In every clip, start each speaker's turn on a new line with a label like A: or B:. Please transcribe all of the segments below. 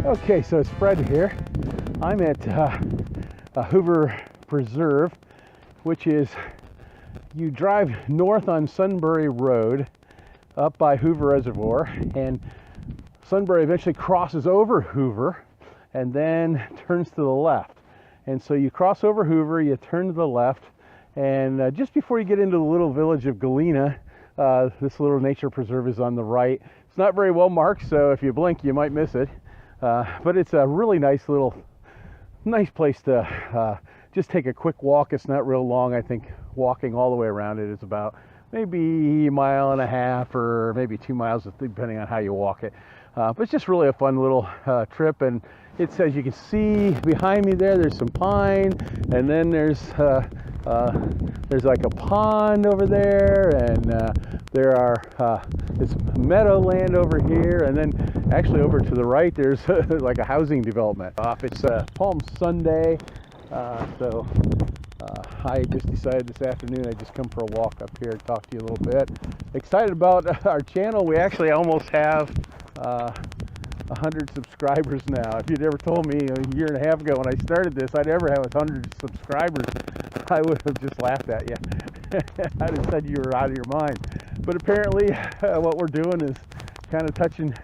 A: Okay, so it's Fred here. I'm at Hoover Preserve, which is, you drive north on Sunbury Road up by Hoover Reservoir, and Sunbury eventually crosses over Hoover and then turns to the left. And so you cross over Hoover, you turn to the left, and just before you get into the little village of Galena, this little nature preserve is on the right. It's not very well marked, so if you blink you might miss it. But it's a really nice place to just take a quick walk. It's not real long. I think walking all the way around it is about maybe 1.5 miles or maybe 2 miles, depending on how you walk it. But it's just really a fun little trip. And it says, you can see behind me there's some pine, and then there's like a pond over there, and there are it's meadowland over here, and then actually over to the right there's like a housing development. It's Palm Sunday, so I just decided this afternoon I'd just come for a walk up here and talk to you a little bit. Excited about our channel. We actually almost have 100 subscribers now. If you'd ever told me a 1.5 years ago when I started this I'd ever have 100 subscribers, I would have just laughed at you. I'd have said you were out of your mind. But apparently what we're doing is kind of touching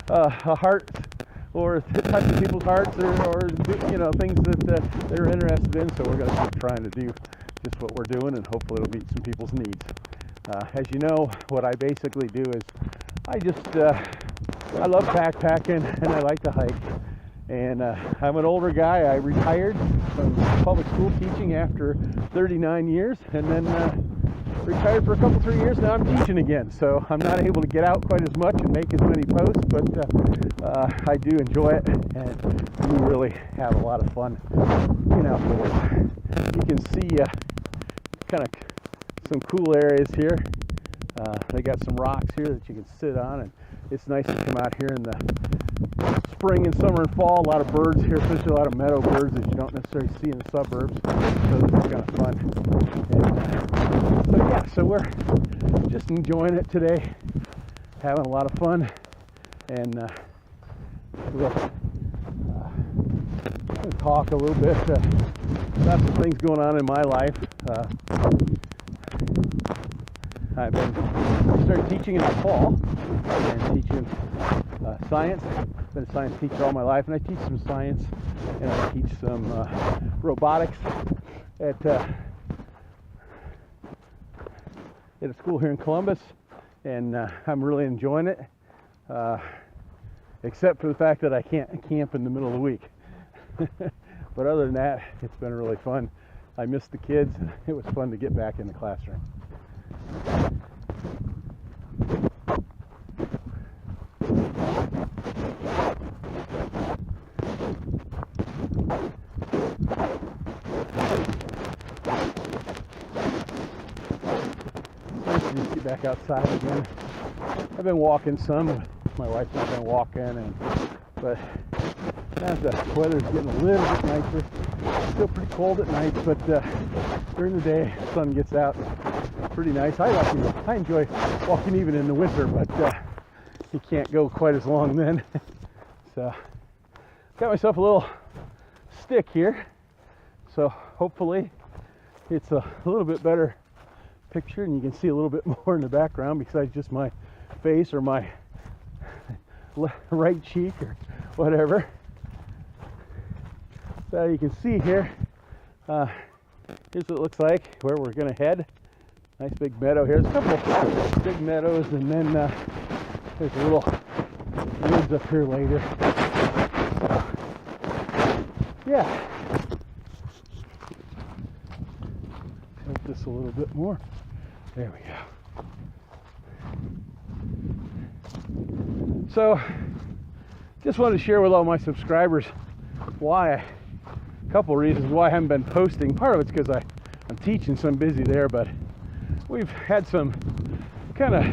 A: a heart, or touching people's hearts, or things that they're interested in. So we're going to keep trying to do just what we're doing, and hopefully it'll meet some people's needs. As you know, what I basically do is I love backpacking and I like to hike. And I'm an older guy. I retired from public school teaching after 39 years, and then retired for a couple, 3 years. Now I'm teaching again, so I'm not able to get out quite as much and make as many posts, but I do enjoy it, and we really have a lot of fun. You can see kind of some cool areas here. They got some rocks here that you can sit on, and it's nice to come out here in the spring and summer and fall. A lot of birds here, especially a lot of meadow birds that you don't necessarily see in the suburbs. So this is kind of fun. And, so we're just enjoying it today, having a lot of fun, and we'll talk a little bit about some things going on in my life. I started teaching in the fall, and teaching science. I've been a science teacher all my life, and I teach some science, and I teach some robotics at a school here in Columbus, and I'm really enjoying it, except for the fact that I can't camp in the middle of the week. But other than that, it's been really fun. I missed the kids, and it was fun to get back in the classroom. Just get back outside again. I've been walking some. My wife and I've been walking, but now the weather's getting a little bit nicer. Still pretty cold at night, but during the day, the sun gets out. Pretty nice. I enjoy walking even in the winter, but you can't go quite as long then. So got myself a little stick here, so hopefully it's a little bit better picture and you can see a little bit more in the background besides just my face or my right cheek or whatever. So you can see here, here's what it looks like where we're going to head. Nice big meadow here. There's a couple of big meadows, and then there's a little woods up here later. Yeah. Tilt this a little bit more. There we go. So, just wanted to share with all my subscribers a couple reasons why I haven't been posting. Part of it's because I'm teaching, so I'm busy there, but we've had some kind of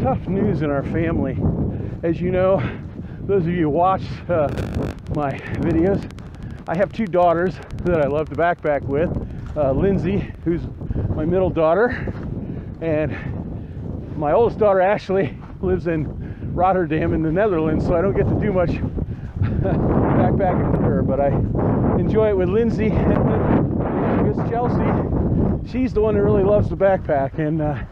A: tough news in our family. As you know, those of you who watch my videos, I have 2 daughters that I love to backpack with. Lindsay, who's my middle daughter, and my oldest daughter Ashley lives in Rotterdam in the Netherlands, so I don't get to do much backpacking with her, but I enjoy it with Lindsay. And with Chelsea, she's the one who really loves to backpack, and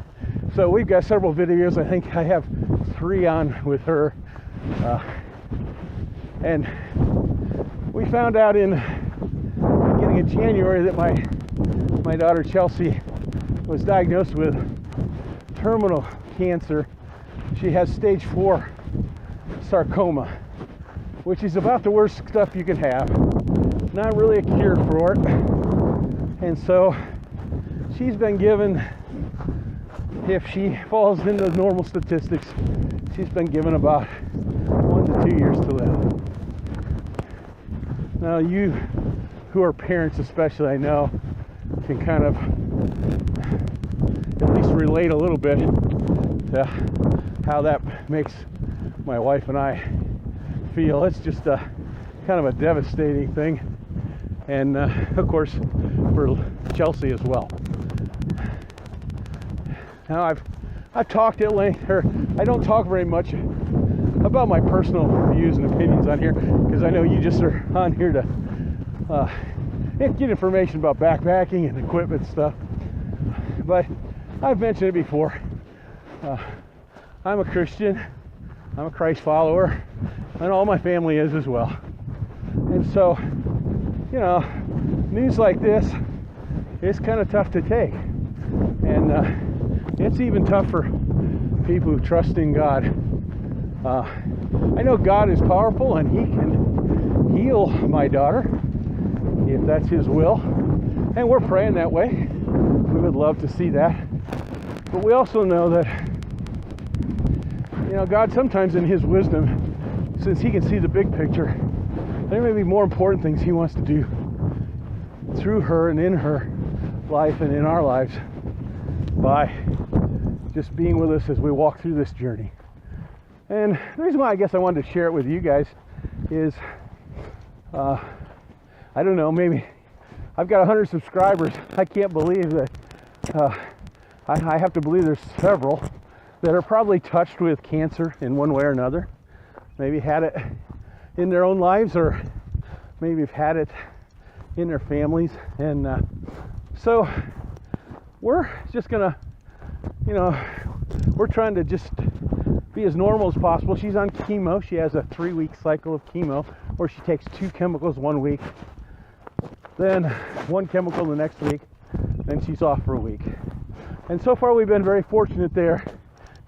A: so we've got several videos. I think I have 3 on with her, and we found out in the beginning of January that my daughter Chelsea was diagnosed with terminal cancer. She has stage 4 sarcoma, which is about the worst stuff you can have. Not really a cure for it. And so she's been given, if she falls into normal statistics, she's been given about 1 to 2 years to live. Now you who are parents especially, I know, can kind of at least relate a little bit to how that makes my wife and I feel. It's just a kind of a devastating thing, and of course for Chelsea as well. Now I've talked at length, or I don't talk very much about my personal views and opinions on here, because I know you just are on here to get information about backpacking and equipment stuff. But I've mentioned it before. I'm a Christian, I'm a Christ follower, and all my family is as well. And so, you know, news like this is kind of tough to take. And it's even tough for people who trust in God. I know God is powerful and He can heal my daughter if that's His will. And we're praying that way. We would love to see that. But we also know that, you know, God sometimes in His wisdom, since He can see the big picture, there may be more important things He wants to do through her and in her life and in our lives by just being with us as we walk through this journey. And the reason why I guess I wanted to share it with you guys is, I don't know, maybe I've got 100 subscribers. I can't believe that, I have to believe there's several that are probably touched with cancer in one way or another. Maybe had it in their own lives, or maybe have had it in their families. And so we're just gonna, you know, we're trying to just be as normal as possible. She's on chemo. She has a 3-week cycle of chemo where she takes 2 chemicals 1 week, then 1 chemical the next week, then she's off for a week. And so far we've been very fortunate there.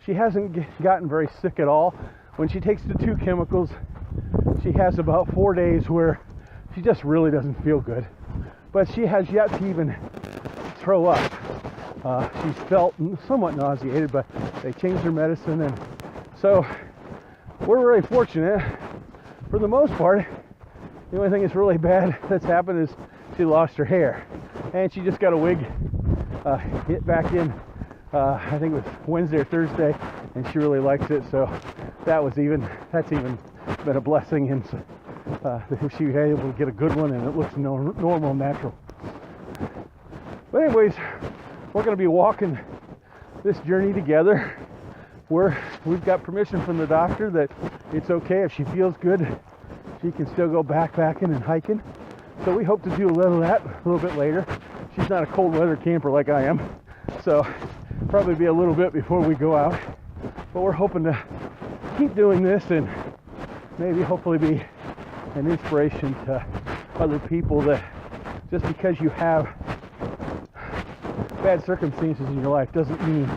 A: She hasn't gotten very sick at all. When she takes the 2 chemicals, she has about 4 days where she just really doesn't feel good. But she has yet to even throw up. She's felt somewhat nauseated, but they changed her medicine, and so we're really fortunate. For the most part, the only thing that's really bad that's happened is she lost her hair, and she just got a wig hit back in, I think it was Wednesday or Thursday, and she really likes it, so that's even been a blessing, and she was able to get a good one, and it looks normal and natural. But anyways, we're going to be walking this journey together. We've got permission from the doctor that it's okay if she feels good, she can still go backpacking and hiking. So we hope to do a little of that a little bit later. She's not a cold weather camper like I am, so probably be a little bit before we go out. But we're hoping to keep doing this and maybe hopefully be an inspiration to other people, that just because you have bad circumstances in your life doesn't mean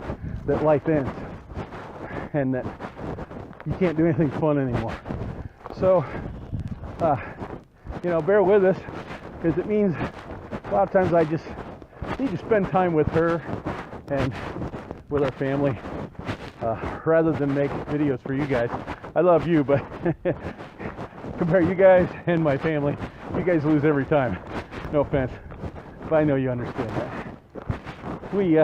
A: that life ends and that you can't do anything fun anymore. So, you know, bear with us, because it means a lot of times I just need to spend time with her and with our family, rather than make videos for you guys. I love you, but compare you guys and my family, you guys lose every time. No offense, but I know you understand that. We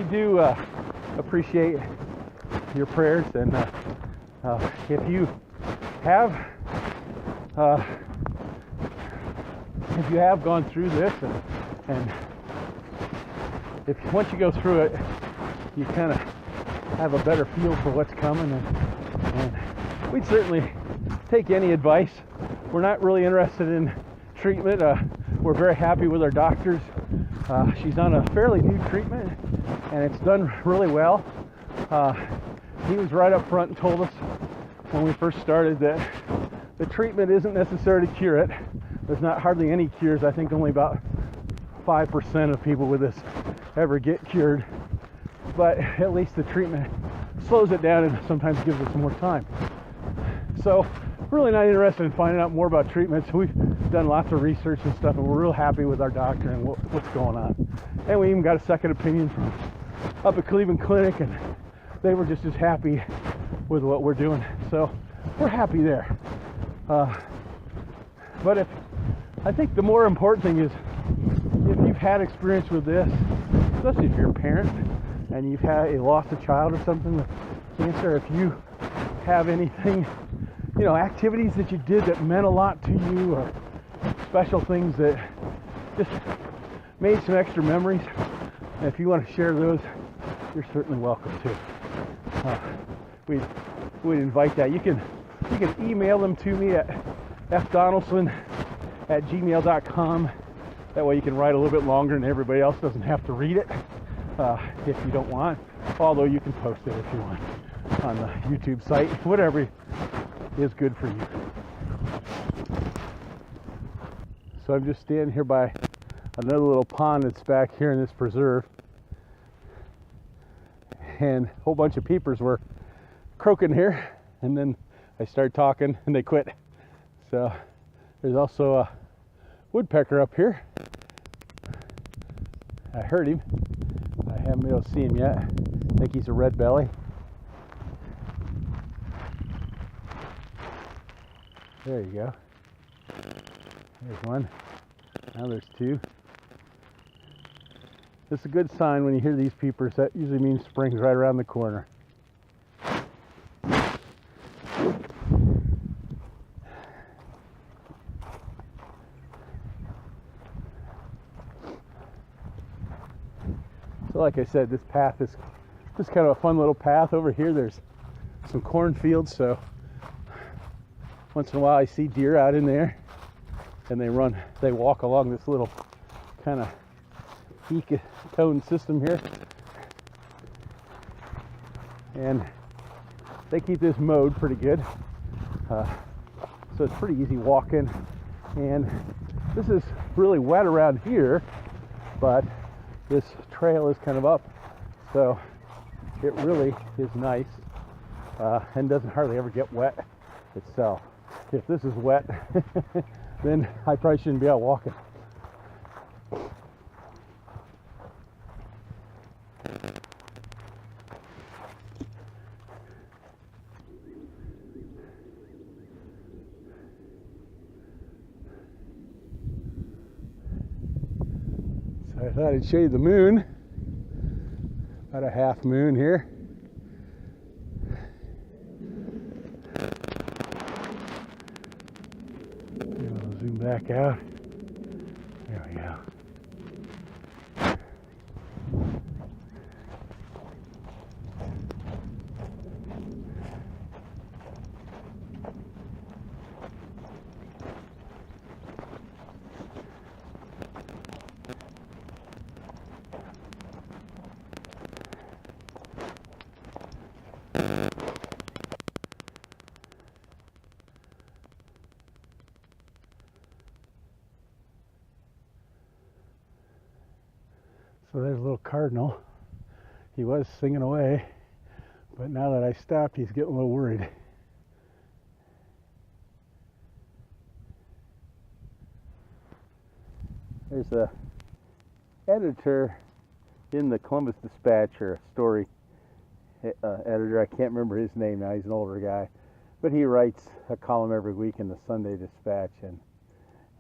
A: do appreciate your prayers, and if you have gone through this, and if once you go through it, you kind of have a better feel for what's coming, and we'd certainly take any advice. We're not really interested in treatment. We're very happy with our doctors. She's on a fairly new treatment, and it's done really well. He was right up front and told us when we first started that the treatment isn't necessary to cure it. There's not hardly any cures. I think only about 5% of people with this ever get cured. But at least the treatment slows it down and sometimes gives us more time. So really not interested in finding out more about treatments. We've done lots of research and stuff, and we're real happy with our doctor and what's going on. And we even got a second opinion from up at Cleveland Clinic, and they were just as happy with what we're doing. So we're happy there. But I think the more important thing is, if you've had experience with this, especially if you're a parent and you've lost a child or something with cancer, if you have anything, activities that you did that meant a lot to you, or special things that just made some extra memories, and if you want to share those, you're certainly welcome to. We'd invite that. You can email them to me at fdonaldson@gmail.com. That way you can write a little bit longer and everybody else doesn't have to read it if you don't want. Although you can post it if you want on the YouTube site, whatever is good for you. So I'm just standing here by another little pond that's back here in this preserve, and a whole bunch of peepers were croaking here, and then I started talking and they quit. So there's also a woodpecker up here. I heard him. I haven't been able to see him yet. I think he's a red belly. There you go. There's one. Now there's two. It's a good sign when you hear these peepers. That usually means spring's right around the corner. So like I said, this path is just kind of a fun little path. Over here there's some cornfields, so once in a while I see deer out in there, and they walk along this little kind of cone system here, and they keep this mowed pretty good, so it's pretty easy walking. And this is really wet around here, but this trail is kind of up, so it really is nice, and doesn't hardly ever get wet itself. If this is wet, then I probably shouldn't be out walking. So I thought I'd show you the moon. About a half moon here. Zoom back out. There we go. So there's a little cardinal. He was singing away, but now that I stopped, he's getting a little worried. There's a editor in the Columbus Dispatch, or a story editor. I can't remember his name now. He's an older guy, but he writes a column every week in the Sunday Dispatch, and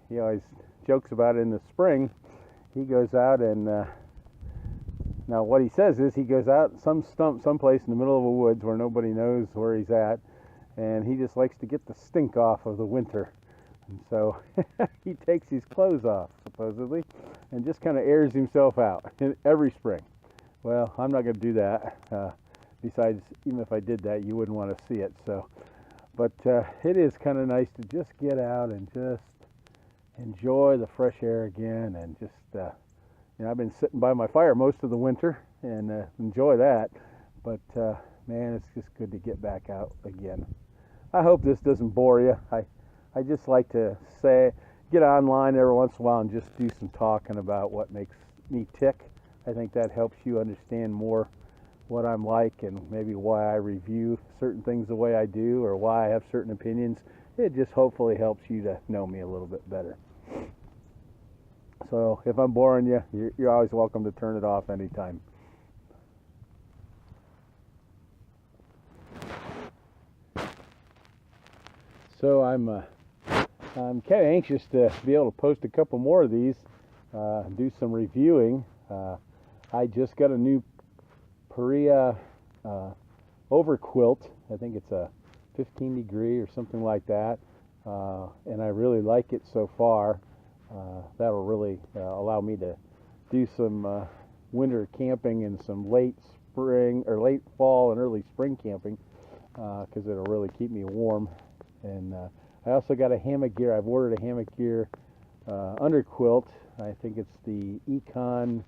A: he always jokes about it. In the spring, he goes out and now what he says is he goes out some stump someplace in the middle of the woods where nobody knows where he's at, and he just likes to get the stink off of the winter. And so he takes his clothes off, supposedly, and just kind of airs himself out every spring. Well, I'm not going to do that. besides, even if I did that, you wouldn't want to see it. So, but it is kind of nice to just get out and just enjoy the fresh air again, and just I've been sitting by my fire most of the winter and enjoy that. But man, it's just good to get back out again. I hope this doesn't bore you. I just like to get online every once in a while and just do some talking about what makes me tick. I think that helps you understand more what I'm like, and maybe why I review certain things the way I do, or why I have certain opinions. It just hopefully helps you to know me a little bit better. So if I'm boring you, you're always welcome to turn it off anytime. So I'm kind of anxious to be able to post a couple more of these, do some reviewing. I just got a new Perea over quilt. I think it's a 15 degree or something like that, and I really like it so far. That'll really allow me to do some winter camping and some late spring or late fall and early spring camping, because it'll really keep me warm. And I also got a hammock gear. I've ordered a hammock gear under quilt. I think it's the Econ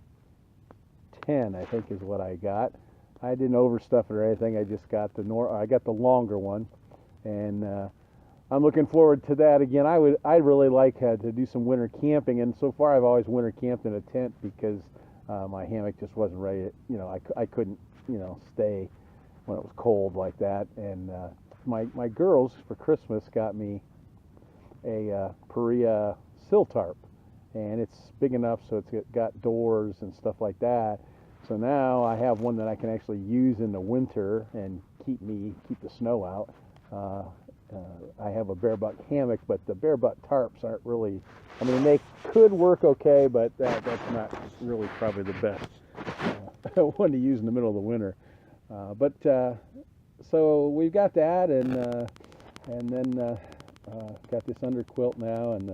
A: 10, I think is what I got. I didn't overstuff it or anything. I just got I got the longer one, and I'm looking forward to that again. I'd really like to do some winter camping, and so far I've always winter camped in a tent because my hammock just wasn't ready. I couldn't stay when it was cold like that. And my girls for Christmas got me a Perea sill tarp, and it's big enough so it's got doors and stuff like that. So now I have one that I can actually use in the winter and keep the snow out. I have a bare butt hammock, but the bare butt tarps aren't really, I mean, they could work okay, but that's not really probably the best one to use in the middle of the winter. So we've got that, and then got this under quilt now, and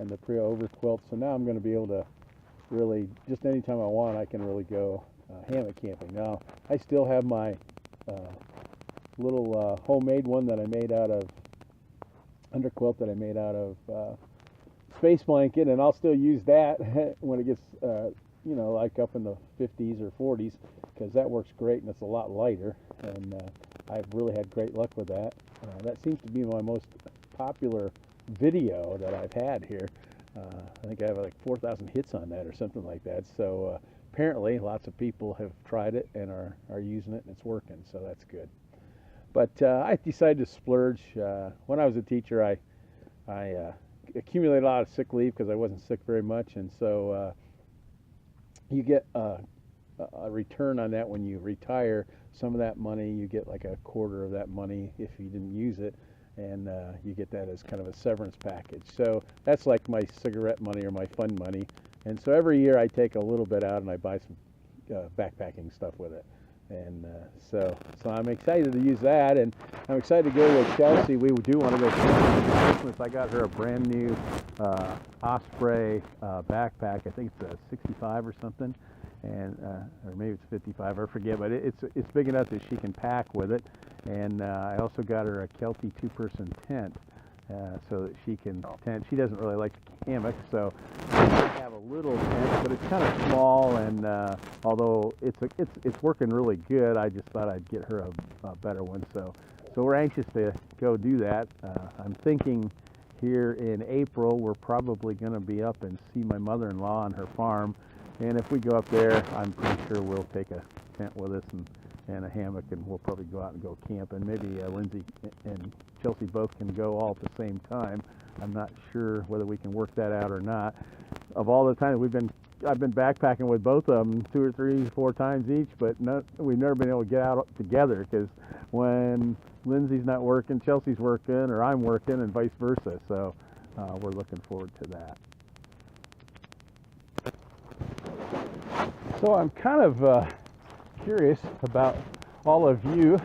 A: the Perea over quilt. So now I'm going to be able to really, just anytime I want, I can really go hammock camping. Now I still have my little homemade one that I made out of under quilt that I made out of space blanket, and I'll still use that when it gets like up in the 50s or 40s, because that works great and it's a lot lighter, and I've really had great luck with that. That seems to be my most popular video that I've had here. I think I have like 4,000 hits on that or something like that. So apparently lots of people have tried it and are using it, and it's working, so that's good. But I decided to splurge. When I was a teacher, I accumulated a lot of sick leave because I wasn't sick very much, and so you get a return on that when you retire. Some of that money, you get like a quarter of that money if you didn't use it, and you get that as kind of a severance package. So that's like my cigarette money or my fun money. And so every year I take a little bit out and I buy some backpacking stuff with it. And so I'm excited to use that, and I'm excited to go with Chelsea. We do want to go camping for Christmas. I got her a brand new Osprey backpack. I think it's a 65 or something, and or maybe it's 55. I forget, but it's big enough that she can pack with it. And I also got her a Kelty 2-person tent, so that she can tent. She doesn't really like the hammock, so I have a little tent, but it's kind of small. And although it's working really good, I just thought I'd get her a better one. So we're anxious to go do that. I'm thinking here in April we're probably going to be up and see my mother-in-law on her farm. And if we go up there, I'm pretty sure we'll take a tent with us and a hammock, and we'll probably go out and go camp. And maybe Lindsay and Chelsea both can go all at the same time. I'm not sure whether we can work that out or not. Of all the time I've been backpacking with both of them 2 or 3, 4 times each, but we've never been able to get out together, because when Lindsay's not working, Chelsea's working, or I'm working, and vice versa. So we're looking forward to that. So I'm kind of curious about all of you.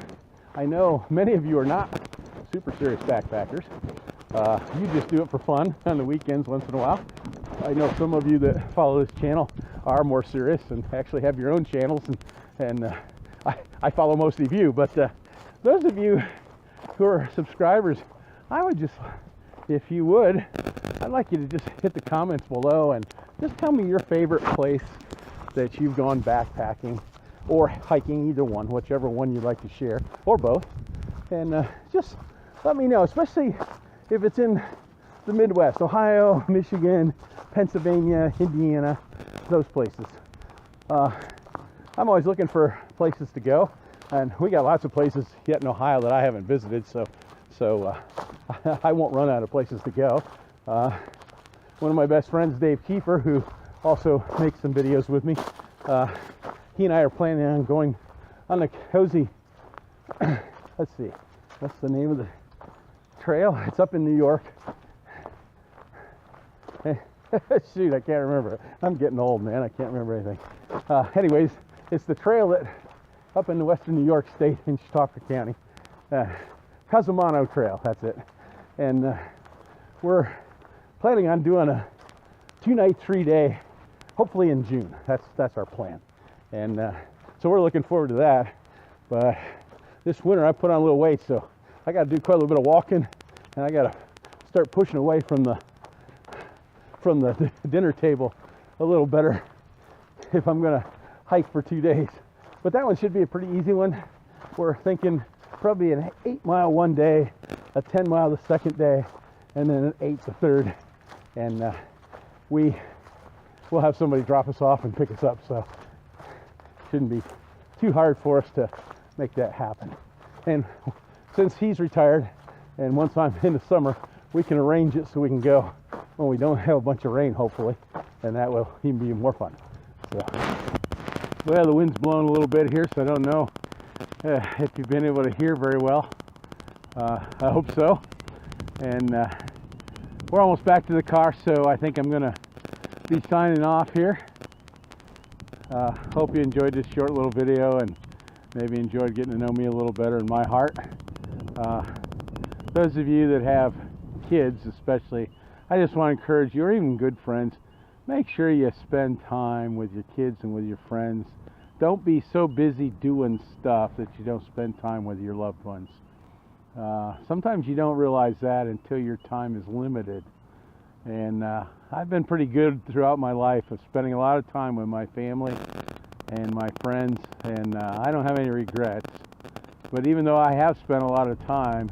A: I know many of you are not super serious backpackers. You just do it for fun on the weekends once in a while. I know some of you that follow this channel are more serious and actually have your own channels, and I follow most of you, but those of you who are subscribers, I would just, if you would, I'd like you to just hit the comments below and just tell me your favorite place that you've gone backpacking or hiking, either one, whichever one you'd like to share, or both. And just let me know, especially if it's in the Midwest, Ohio, Michigan, Pennsylvania, Indiana, those places. I'm always looking for places to go, and we got lots of places yet in Ohio that I haven't visited, so I won't run out of places to go. One of my best friends, Dave Kiefer, who also makes some videos with me, he and I are planning on going on the cozy, let's see, what's the name of the trail? It's up in New York. Shoot, I can't remember. I'm getting old, man. I can't remember anything. Anyways, it's the trail that up in the western New York State in Chautauqua County. Casamano Trail, that's it. And we're planning on doing a 2-night, 3-day, hopefully in June. That's our plan. And so we're looking forward to that. But this winter I put on a little weight, so I got to do quite a little bit of walking, and I got to start pushing away from the dinner table a little better if I'm gonna hike for 2 days. But that one should be a pretty easy one. We're thinking probably an 8-mile one day, a 10-mile the second day, and then an 8 the third. And we'll have somebody drop us off and pick us up, so shouldn't be too hard for us to make that happen. And since he's retired, and once I'm in the summer, we can arrange it so we can go when we don't have a bunch of rain, hopefully, and that will even be more fun. So, well, the wind's blowing a little bit here, so I don't know if you've been able to hear very well. I hope so. And we're almost back to the car, so I think I'm gonna be signing off here. Hope you enjoyed this short little video and maybe enjoyed getting to know me a little better in my heart. Those of you that have kids especially, I just want to encourage you, or even good friends, make sure you spend time with your kids and with your friends. Don't be so busy doing stuff that you don't spend time with your loved ones. Sometimes you don't realize that until your time is limited. And I've been pretty good throughout my life of spending a lot of time with my family and my friends, and I don't have any regrets. But even though I have spent a lot of time,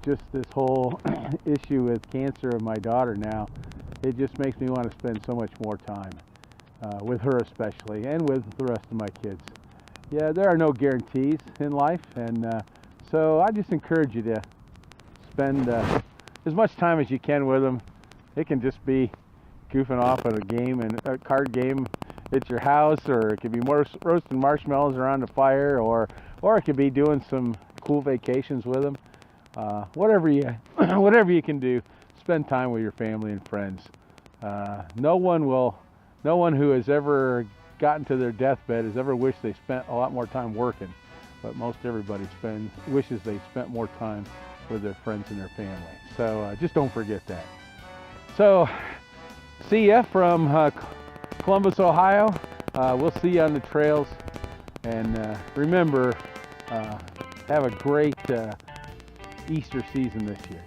A: just this whole issue with cancer of my daughter now, it just makes me want to spend so much more time with her especially, and with the rest of my kids. Yeah, there are no guarantees in life, and so I just encourage you to spend as much time as you can with them. It can just be goofing off at a game, and a card game at your house, or it could be more roasting marshmallows around the fire, or it could be doing some cool vacations with them. Whatever you can do, spend time with your family and friends. No one who has ever gotten to their deathbed has ever wished they spent a lot more time working, but most everybody wishes they spent more time with their friends and their family. So just don't forget that. So see ya from Columbus, Ohio. We'll see you on the trails, and remember, have a great Easter season this year.